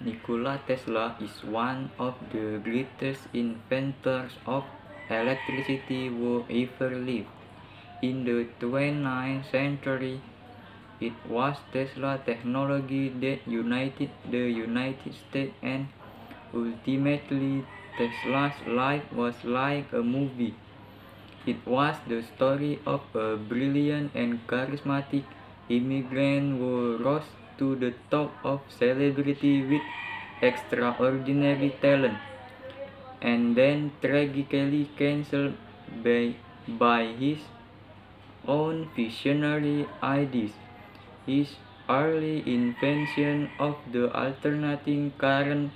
Nikola Tesla is one of the greatest inventors of electricity who ever lived. In the 20th century, it was Tesla technology that united the United States, and ultimately Tesla's life was like a movie. It was the story of a brilliant and charismatic immigrant who rose to the top of celebrity with extraordinary talent, and then tragically cancelled by his own visionary ideas. His early invention of the alternating current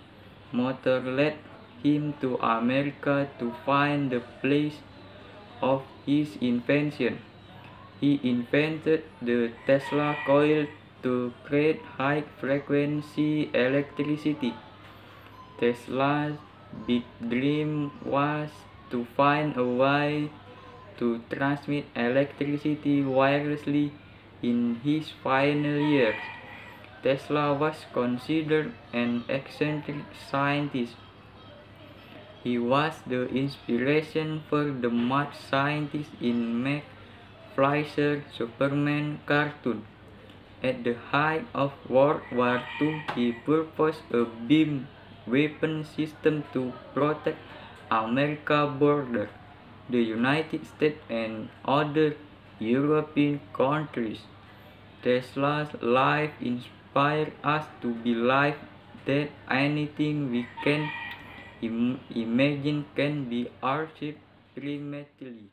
motor led him to America to find the place of his invention. He invented the Tesla coil to create high-frequency electricity. Tesla's big dream was to find a way to transmit electricity wirelessly. In his final years, Tesla was considered an eccentric scientist. He was the inspiration for the mad scientist in Max Fleischer's Superman cartoon. At the height of World War II, he proposed a beam weapon system to protect America's border, the United States, and other European countries. Tesla's life inspired us to believe that anything we can imagine can be achieved prematurely.